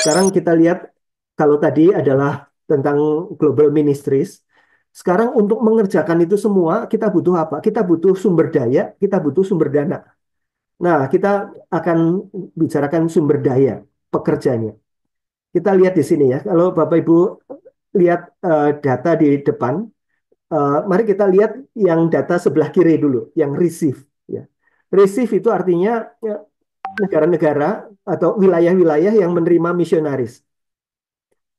sekarang kita lihat kalau tadi adalah tentang global ministries. Sekarang untuk mengerjakan itu semua kita butuh apa? Kita butuh sumber daya, kita butuh sumber dana. Nah, kita akan bicarakan sumber daya pekerjanya. Kita lihat di sini ya. Kalau Bapak Ibu lihat data di depan, mari kita lihat yang data sebelah kiri dulu, yang receive. Ya. Receive itu artinya ya, negara-negara atau wilayah-wilayah yang menerima misionaris.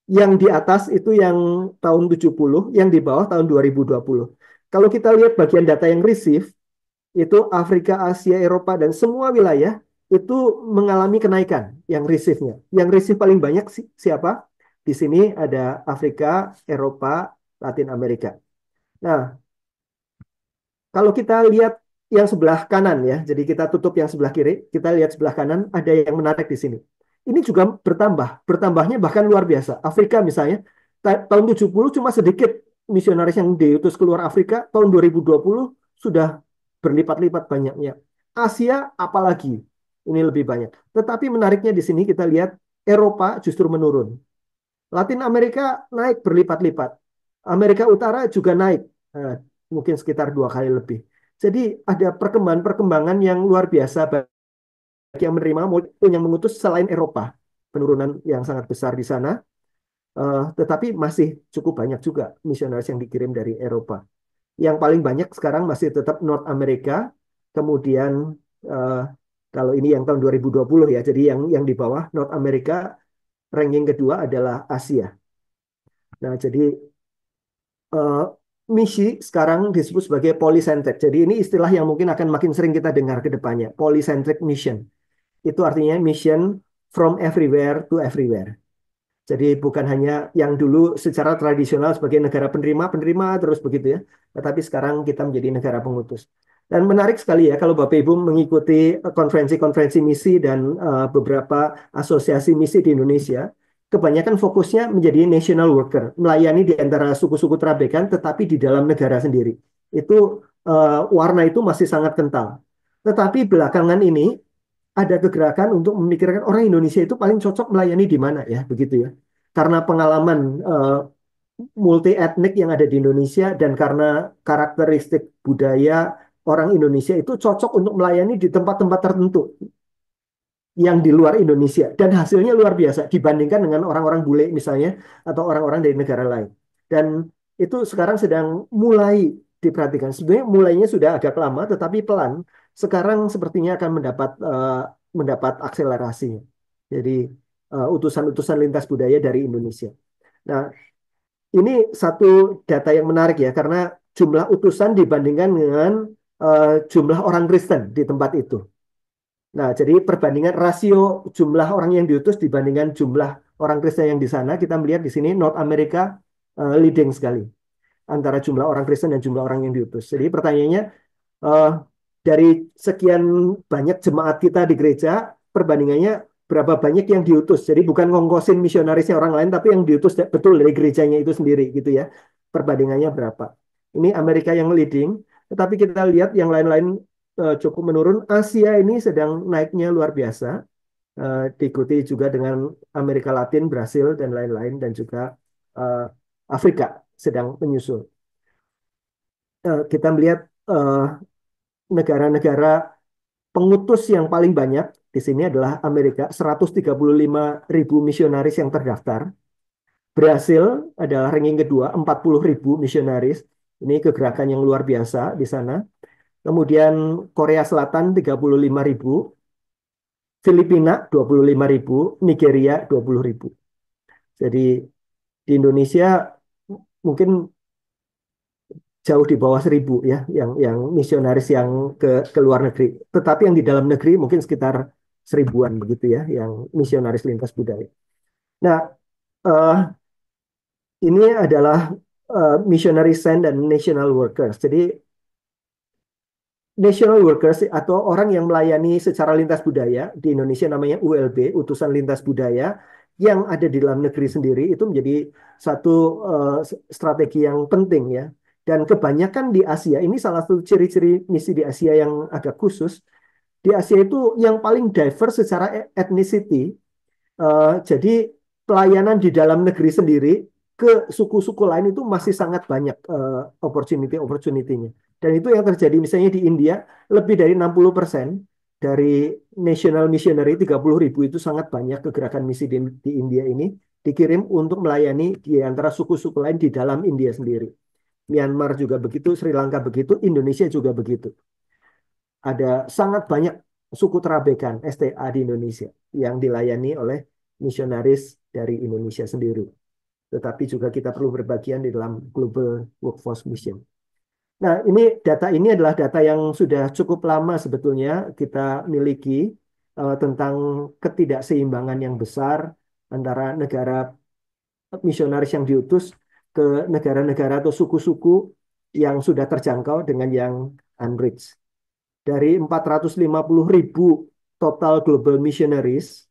Yang di atas itu yang tahun 70, yang di bawah tahun 2020. Kalau kita lihat bagian data yang receive, itu Afrika, Asia, Eropa, dan semua wilayah itu mengalami kenaikan yang receive-nya. Yang receive paling banyak siapa? Di sini ada Afrika, Eropa, Latin Amerika. Nah, kalau kita lihat yang sebelah kanan ya, jadi kita tutup yang sebelah kiri, kita lihat sebelah kanan ada yang menarik di sini. Ini juga bertambah, bertambahnya bahkan luar biasa. Afrika misalnya, tahun 70 cuma sedikit misionaris yang diutus keluar Afrika, tahun 2020 sudah berlipat-lipat banyaknya. Asia apalagi, ini lebih banyak. Tetapi menariknya di sini kita lihat Eropa justru menurun. Latin Amerika naik berlipat-lipat. Amerika Utara juga naik, eh, mungkin sekitar 2 kali lebih. Jadi ada perkembangan-perkembangan yang luar biasa bagi yang menerima maupun yang mengutus selain Eropa. Penurunan yang sangat besar di sana, tetapi masih cukup banyak juga misionaris yang dikirim dari Eropa. Yang paling banyak sekarang masih tetap North America, kemudian eh, kalau ini yang tahun 2020 ya, jadi yang di bawah North America, ranking kedua adalah Asia. Nah, jadi eh, misi sekarang disebut sebagai polycentric. Jadi ini istilah yang mungkin akan makin sering kita dengar ke depannya, polycentric mission. Itu artinya mission from everywhere to everywhere. Jadi bukan hanya yang dulu secara tradisional sebagai negara penerima-penerima terus begitu ya, tetapi sekarang kita menjadi negara pengutus. Dan menarik sekali ya kalau Bapak Ibu mengikuti konferensi-konferensi misi dan beberapa asosiasi misi di Indonesia, kebanyakan fokusnya menjadi national worker, melayani di antara suku-suku Trabekan, tetapi di dalam negara sendiri. Itu warna itu masih sangat kental. Tetapi belakangan ini ada kegerakan untuk memikirkan orang Indonesia itu paling cocok melayani di mana ya, begitu ya. Karena pengalaman multi etnik yang ada di Indonesia dan karena karakteristik budaya orang Indonesia itu cocok untuk melayani di tempat-tempat tertentu yang di luar Indonesia dan hasilnya luar biasa dibandingkan dengan orang-orang bule misalnya atau orang-orang dari negara lain. Dan itu sekarang sedang mulai diperhatikan. Sebenarnya mulainya sudah agak lama tetapi pelan. Sekarang sepertinya akan mendapat akselerasi. Jadi utusan-utusan lintas budaya dari Indonesia. Nah, ini satu data yang menarik ya karena jumlah utusan dibandingkan dengan jumlah orang Kristen di tempat itu. Nah, jadi perbandingan rasio jumlah orang yang diutus dibandingkan jumlah orang Kristen yang di sana, kita melihat di sini North America leading sekali antara jumlah orang Kristen dan jumlah orang yang diutus. Jadi pertanyaannya, eh, dari sekian banyak jemaat kita di gereja, perbandingannya berapa banyak yang diutus. Jadi bukan ngongkosin misionarisnya orang lain, tapi yang diutus betul dari gerejanya itu sendiri gitu ya. Perbandingannya berapa. Ini Amerika yang leading, tetapi kita lihat yang lain-lain cukup menurun. Asia ini sedang naiknya luar biasa, diikuti juga dengan Amerika Latin, Brasil, dan lain-lain, dan juga eh, Afrika sedang menyusul. Kita melihat eh, negara-negara pengutus yang paling banyak di sini adalah Amerika, 135.000 misionaris yang terdaftar. Brasil adalah ranking kedua, 40.000 misionaris. Ini kegerakan yang luar biasa di sana. Kemudian Korea Selatan 35.000, Filipina 25.000, Nigeria 20.000. Jadi di Indonesia mungkin jauh di bawah 1.000 ya, yang misionaris yang ke luar negeri. Tetapi yang di dalam negeri mungkin sekitar 1.000-an begitu ya, yang misionaris lintas budaya. Nah, eh, ini adalah missionary send dan national workers. Jadi national workers atau orang yang melayani secara lintas budaya di Indonesia namanya ULB, utusan lintas budaya yang ada di dalam negeri sendiri itu menjadi satu strategi yang penting ya. Dan kebanyakan di Asia ini salah satu ciri-ciri misi di Asia yang agak khusus. Di Asia itu yang paling diverse secara ethnicity. Jadi pelayanan di dalam negeri sendiri ke suku-suku lain itu masih sangat banyak opportunity-nya. Dan itu yang terjadi misalnya di India, lebih dari 60% dari national missionary 30.000 itu sangat banyak kegerakan misi di India ini dikirim untuk melayani di antara suku-suku lain di dalam India sendiri. Myanmar juga begitu, Sri Lanka begitu, Indonesia juga begitu. Ada sangat banyak suku Trabekan STA di Indonesia yang dilayani oleh misionaris dari Indonesia sendiri. Tetapi juga kita perlu berbagian di dalam Global Workforce Mission. Nah, data ini adalah data yang sudah cukup lama sebetulnya kita miliki tentang ketidakseimbangan yang besar antara negara misionaris yang diutus ke negara-negara atau suku-suku yang sudah terjangkau dengan yang unreached. Dari 450.000 total global missionaries,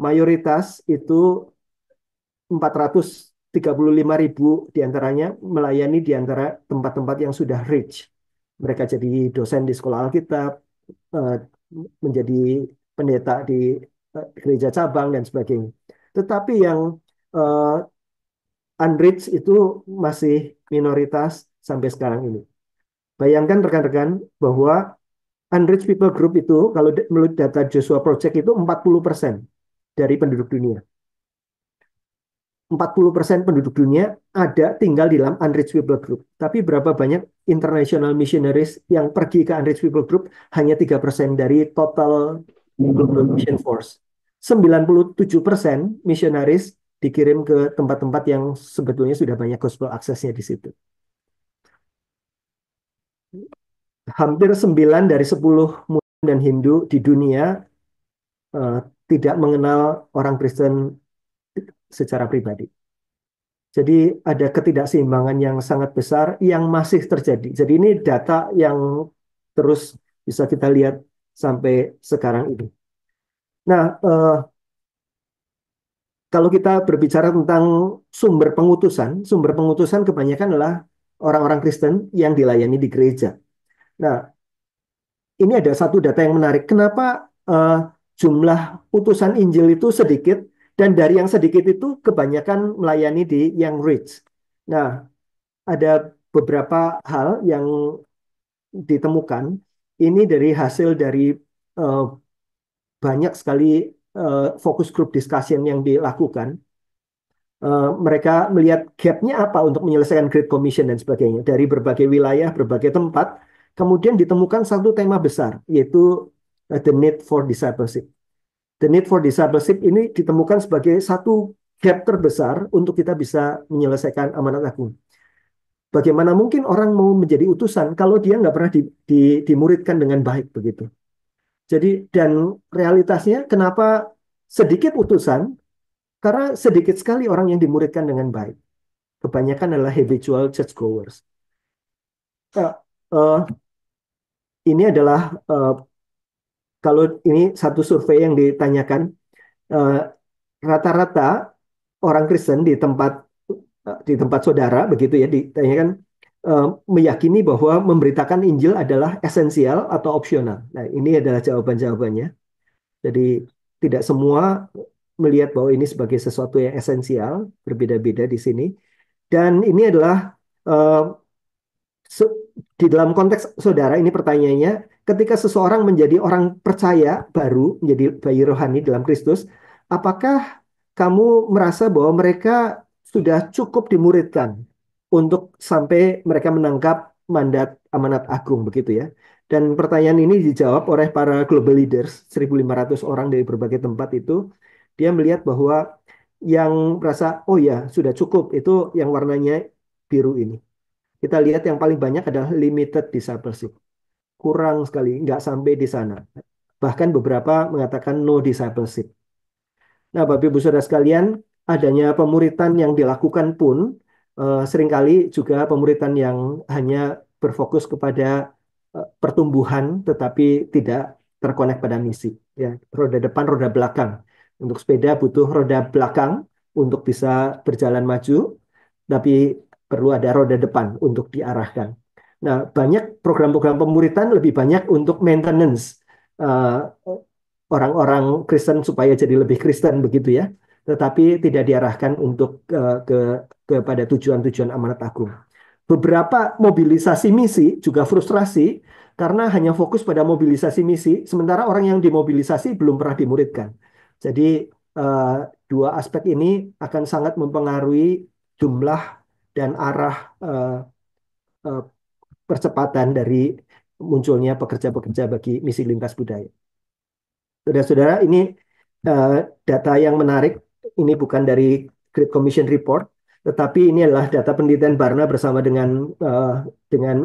mayoritas itu 435.000 diantaranya melayani di antara tempat-tempat yang sudah rich. Mereka jadi dosen di sekolah Alkitab, eh, menjadi pendeta di gereja cabang, dan sebagainya. Tetapi yang eh, unreached itu masih minoritas sampai sekarang ini. Bayangkan rekan-rekan bahwa unreached people group itu, kalau menurut data Joshua Project itu 40% dari penduduk dunia. 40% penduduk dunia ada tinggal di dalam unreached people group. Tapi berapa banyak international missionaries yang pergi ke unreached people group? Hanya 3% dari total global mission force. 97% missionaries dikirim ke tempat-tempat yang sebetulnya sudah banyak gospel aksesnya di situ. Hampir 9 dari 10 Muslim dan Hindu di dunia eh, tidak mengenal orang Kristen secara pribadi. Jadi ada ketidakseimbangan yang sangat besar yang masih terjadi. Jadi ini data yang terus bisa kita lihat sampai sekarang ini. Nah, kalau kita berbicara tentang sumber pengutusan kebanyakan adalah orang-orang Kristen yang dilayani di gereja. Nah, ini ada satu data yang menarik. Kenapa jumlah utusan Injil itu sedikit, dan dari yang sedikit itu kebanyakan melayani di yang rich. Nah, ada beberapa hal yang ditemukan. Ini dari hasil dari eh, banyak sekali focus group discussion yang dilakukan. Mereka melihat gap-nya apa untuk menyelesaikan Great Commission dan sebagainya dari berbagai wilayah, berbagai tempat. Kemudian ditemukan satu tema besar, yaitu the need for discipleship. The need for discipleship ini ditemukan sebagai satu gap terbesar untuk kita bisa menyelesaikan amanat agung. Bagaimana mungkin orang mau menjadi utusan kalau dia nggak pernah dimuridkan dengan baik begitu. Jadi, dan realitasnya kenapa sedikit utusan? Karena sedikit sekali orang yang dimuridkan dengan baik. Kebanyakan adalah habitual churchgoers. Uh, uh, ini adalah kalau ini satu survei yang ditanyakan, uh, rata-rata orang Kristen di tempat saudara begitu ya ditanyakan, meyakini bahwa memberitakan Injil adalah esensial atau opsional. Nah, ini adalah jawaban-jawabannya. Jadi tidak semua melihat bahwa ini sebagai sesuatu yang esensial, berbeda-beda di sini. Dan ini adalah uh, di dalam konteks saudara, ini pertanyaannya, ketika seseorang menjadi orang percaya baru, menjadi bayi rohani dalam Kristus, apakah kamu merasa bahwa mereka sudah cukup dimuridkan untuk sampai mereka menangkap mandat amanat agung begitu ya? Dan pertanyaan ini dijawab oleh para global leaders, 1.500 orang dari berbagai tempat itu. Dia melihat bahwa yang merasa, oh ya sudah cukup, itu yang warnanya biru ini. Kita lihat yang paling banyak adalah limited discipleship. Kurang sekali, nggak sampai di sana. Bahkan beberapa mengatakan no discipleship. Nah, Bapak Ibu Saudara sekalian, adanya pemuritan yang dilakukan pun seringkali juga pemuritan yang hanya berfokus kepada pertumbuhan tetapi tidak terkonek pada misi. Ya, roda depan, roda belakang. Untuk sepeda butuh roda belakang untuk bisa berjalan maju, tapi perlu ada roda depan untuk diarahkan. Nah, banyak program-program pemuritan lebih banyak untuk maintenance orang-orang Kristen supaya jadi lebih Kristen begitu ya. tetapi tidak diarahkan untuk kepada tujuan-tujuan amanat agung. Beberapa mobilisasi misi juga frustrasi karena hanya fokus pada mobilisasi misi, sementara orang yang dimobilisasi belum pernah dimuridkan. Jadi eh, dua aspek ini akan sangat mempengaruhi jumlah dan arah eh, eh, percepatan dari munculnya pekerja-pekerja bagi misi lintas budaya. Saudara-saudara, ini eh, data yang menarik. Ini bukan dari Great Commission Report, tetapi ini adalah data penelitian Barna bersama dengan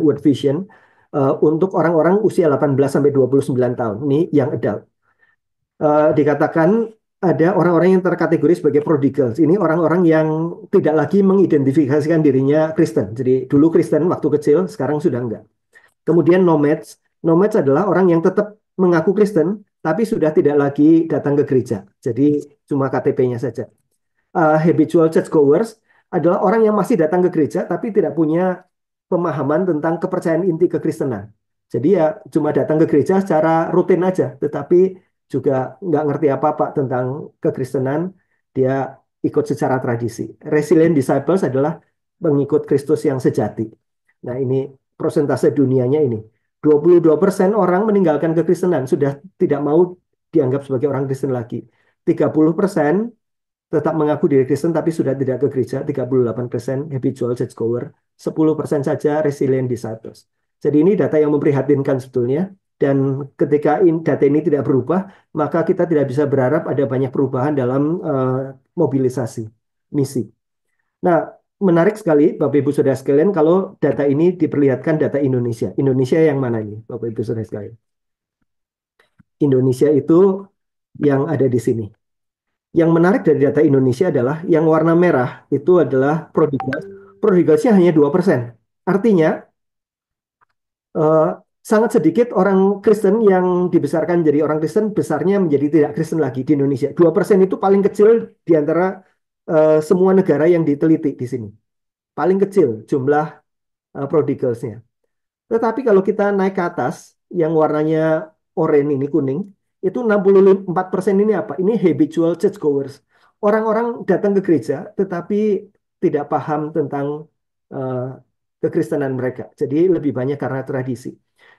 World Vision untuk orang-orang usia 18 sampai 29 tahun. Ini yang adult. Dikatakan ada orang-orang yang terkategori sebagai prodigals. Ini orang-orang yang tidak lagi mengidentifikasikan dirinya Kristen. Jadi dulu Kristen waktu kecil, sekarang sudah enggak. Kemudian nomads. Nomads adalah orang yang tetap mengaku Kristen, tapi sudah tidak lagi datang ke gereja. Jadi cuma KTP-nya saja. Habitual churchgoers adalah orang yang masih datang ke gereja, tapi tidak punya pemahaman tentang kepercayaan inti kekristenan. Jadi ya cuma datang ke gereja secara rutin aja, tetapi juga nggak ngerti apa-apa tentang kekristenan. Dia ikut secara tradisi. Resilient disciples adalah pengikut Kristus yang sejati. Nah, ini prosentase dunianya ini. 22% orang meninggalkan kekristenan, sudah tidak mau dianggap sebagai orang Kristen lagi. 30% tetap mengaku diri Kristen tapi sudah tidak ke gereja, 38% habitual churchgoer, 10% saja resilient disciples. Jadi ini data yang memprihatinkan sebetulnya, dan ketika data ini tidak berubah, maka kita tidak bisa berharap ada banyak perubahan dalam mobilisasi misi. Nah, menarik sekali Bapak Ibu Saudara sekalian kalau data ini diperlihatkan data Indonesia. Indonesia yang mana ini Bapak Ibu Saudara sekalian? Indonesia itu yang ada di sini. Yang menarik dari data Indonesia adalah yang warna merah itu adalah prodigals. Prodigalsnya hanya 2%. Artinya eh, sangat sedikit orang Kristen yang dibesarkan jadi orang Kristen, besarnya menjadi tidak Kristen lagi di Indonesia. 2% itu paling kecil di antara semua negara yang diteliti di sini. Paling kecil jumlah prodigalsnya. Tetapi kalau kita naik ke atas, yang warnanya oranye ini kuning, itu 64% ini apa? Ini habitual churchgoers. Orang-orang datang ke gereja, tetapi tidak paham tentang eh, kekristenan mereka. Jadi lebih banyak karena tradisi.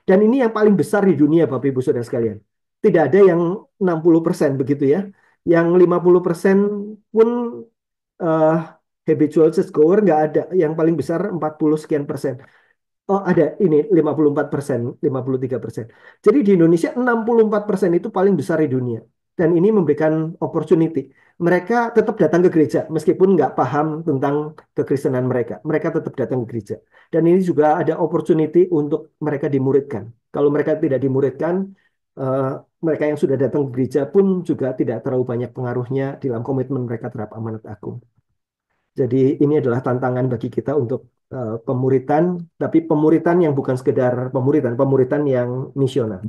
Dan ini yang paling besar di dunia, Bapak Ibu Saudara sekalian. Tidak ada yang 60% begitu ya. Yang 50% pun eh, habitual churchgoer nggak ada. Yang paling besar 40 sekian persen. Oh, ada ini 54%, 53%. Jadi di Indonesia 64% itu paling besar di dunia. Dan ini memberikan opportunity. Mereka tetap datang ke gereja meskipun nggak paham tentang kekristenan mereka. Mereka tetap datang ke gereja. Dan ini juga ada opportunity untuk mereka dimuridkan. Kalau mereka tidak dimuridkan, eh, mereka yang sudah datang ke gereja pun juga tidak terlalu banyak pengaruhnya dalam komitmen mereka terhadap amanat agung. Jadi ini adalah tantangan bagi kita untuk pemuritan, tapi pemuritan yang bukan sekedar pemuritan, pemuritan yang misional.